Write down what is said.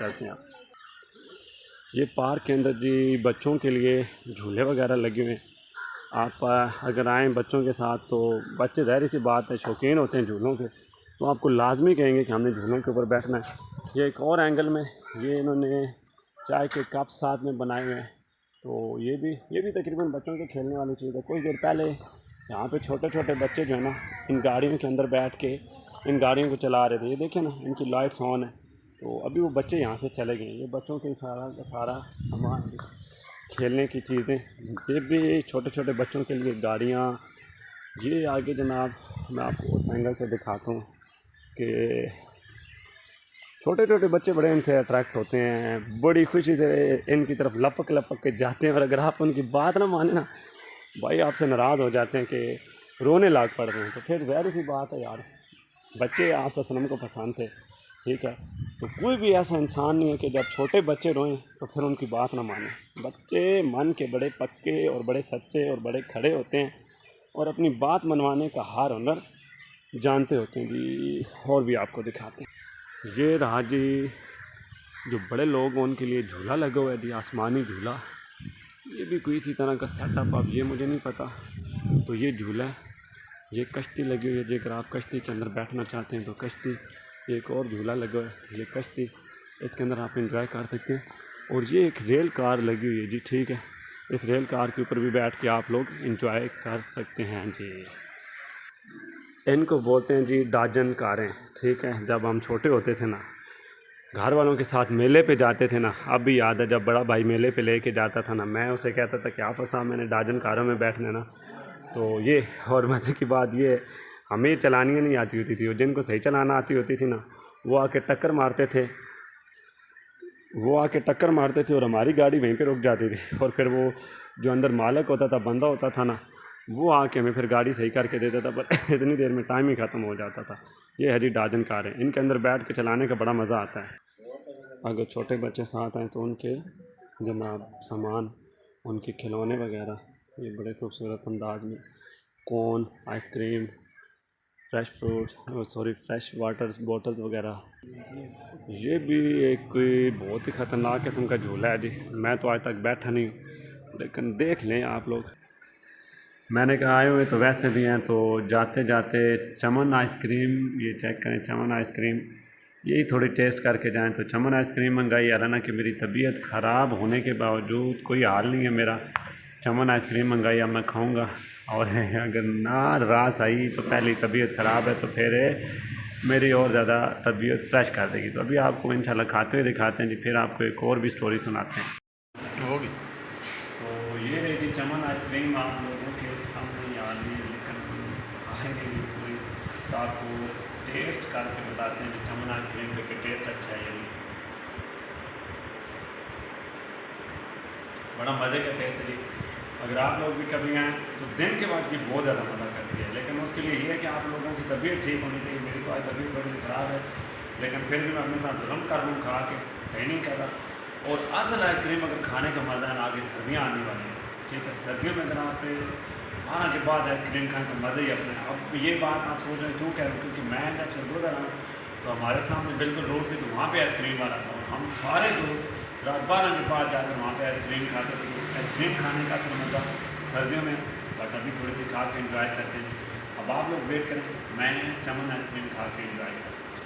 करते हैं आप। ये पार्क के अंदर जी बच्चों के लिए झूले वगैरह लगे हुए हैं। आप अगर आएँ बच्चों के साथ तो बच्चे ज़ाहिर सी बात है शौकीन होते हैं झूलों के, तो आपको लाजमी कहेंगे कि हमने झूलों के ऊपर बैठना है। ये एक और एंगल में ये इन्होंने चाय के कप साथ में बनाए हुए हैं, तो ये भी तकरीबन बच्चों के खेलने वाली चीज़ है। कुछ देर पहले यहाँ पे छोटे छोटे बच्चे जो है ना इन गाड़ियों के अंदर बैठ के इन गाड़ियों को चला रहे थे। ये देखिए ना इनकी लाइट्स ऑन है, तो अभी वो बच्चे यहाँ से चले गए। ये बच्चों के सारा सामान खेलने की चीज़ें, ये भी छोटे छोटे बच्चों के लिए गाड़ियाँ। ये आगे जनाब मैं आपको उस एंगल से दिखाता हूँ कि छोटे छोटे बच्चे बड़े इनसे अट्रैक्ट होते हैं, बड़ी खुशी से इनकी तरफ लपक लपक के जाते हैं। और अगर आप उनकी बात ना माने ना भाई आपसे नाराज़ हो जाते हैं कि रोने लाग पड़ रहे हैं, तो फिर ज़ाहिर सी बात है यार, बच्चे आप सनम को पसंद थे, ठीक है। तो कोई भी ऐसा इंसान नहीं है कि जब छोटे बच्चे रोएं तो फिर उनकी बात ना माने। बच्चे मन के बड़े पक्के और बड़े सच्चे और बड़े खड़े होते हैं और अपनी बात मनवाने का हर हुनर जानते होते हैं जी। और भी आपको दिखाते हैं, ये रहा जी जो बड़े लोग हैं उनके लिए झूला लगा हुआ है जी, आसमानी झूला। ये भी कोई इसी तरह का सेटअप, अब ये मुझे नहीं पता। तो ये झूला है, ये कश्ती लगी हुई है जी, अगर आप कश्ती के अंदर बैठना चाहते हैं तो कश्ती। एक और झूला लगा है, ये कश्ती, इसके अंदर आप एंजॉय कर सकते हैं। और ये एक रेल कार लगी हुई है जी, ठीक है। इस रेल कार के ऊपर भी बैठ के आप लोग एंजॉय कर सकते हैं जी। इनको बोलते हैं जी डाजन कारें, ठीक है। जब हम छोटे होते थे ना घर वालों के साथ मेले पे जाते थे ना, अब भी याद है जब बड़ा भाई मेले पे लेके जाता था ना, मैं उसे कहता था कि आप साहब मैंने डाजन कारों में बैठना ना। तो ये और मज़े की बात ये हमें चलानी नहीं आती होती थी, और जिनको सही चलाना आती होती थी ना वो आके टक्कर मारते थे और हमारी गाड़ी वहीं पे रुक जाती थी। और फिर वो जो अंदर मालिक होता था, बंदा होता था ना, वो आके हमें फिर गाड़ी सही करके देता था, पर इतनी देर में टाइम ही ख़त्म हो जाता था। ये है जी डाजन कारें, इनके अंदर बैठ के चलाने का बड़ा मज़ा आता है। अगर छोटे बच्चे साथ आएँ तो उनके जनाब सामान, उनके खिलौने वगैरह ये बड़े खूबसूरत अंदाज में, कोन, आइसक्रीम, फ्रेश वाटर बॉटल्स वगैरह। ये भी एक कोई बहुत ही ख़तरनाक किस्म का झूला है जी, मैं तो आज तक बैठा नहीं हूँ, लेकिन देख लें आप लोग। मैंने कहा आए हुए तो वैसे भी हैं, तो जाते जाते चमन आइसक्रीम ये चेक करें, चमन आइसक्रीम यही थोड़ी टेस्ट करके जाएं। तो चमन आइसक्रीम मंगाई, हालांकि मेरी तबीयत ख़राब होने के बावजूद कोई हाल नहीं है मेरा, चमन आइसक्रीम मंगाई, अब मैं खाऊंगा। और अगर ना रास आई तो पहली तबीयत ख़राब है, तो फिर मेरी और ज़्यादा तबीयत फ्रेश कर देगी। तो अभी आपको इंशाल्लाह खाते हुए दिखाते हैं जी, फिर आपको एक और भी स्टोरी सुनाते हैं। होगी तो ये रही जी चमन आइसक्रीम आप लोगों के सामने आ रही है, लेकिन आएंगे कोई तो आपको टेस्ट करके बताते हैं कि चमन आइसक्रीम का टेस्ट अच्छा है या नहीं। बड़ा मज़े का टेस्ट है जी। अगर आप लोग भी कभी आएँ तो दिन के बाद ये बहुत ज़्यादा मज़ा करती है, लेकिन उसके लिए ये है कि आप लोगों की तबीयत ठीक होनी चाहिए। मेरी तो आज तबीयत थोड़ी ख़राब है, लेकिन फिर भी मैं अपने साथ जुल्म कर लूँ, खा के सही नहीं कर रहा। और असल आइसक्रीम अगर खाने का मज़ा है ना, आगे सर्दियाँ आने वाली हैं, ठीक है। सर्दियों में अगर आप 12 के बाद आइसक्रीम खाएँ तो मज़ा ही अपने। अब ये बात आप सोच रहे हैं क्यों कह रहे हो, क्योंकि मैं जब सरगुड़ रहा हूँ तो हमारे सामने बिल्कुल रोड से तो वहाँ पर आइसक्रीम वाला था, हम सारे दोस्त रात 12 के बाद जाकर वहाँ पे आइसक्रीम खाते थे। आइसक्रीम खाने का असल मज़ा सर्दियों में, बट अभी थोड़ी सी खा के एंजॉय करते हैं। अब आप लोग वेट करें, मैं चमन आइसक्रीम खा के एंजॉय करता हूँ।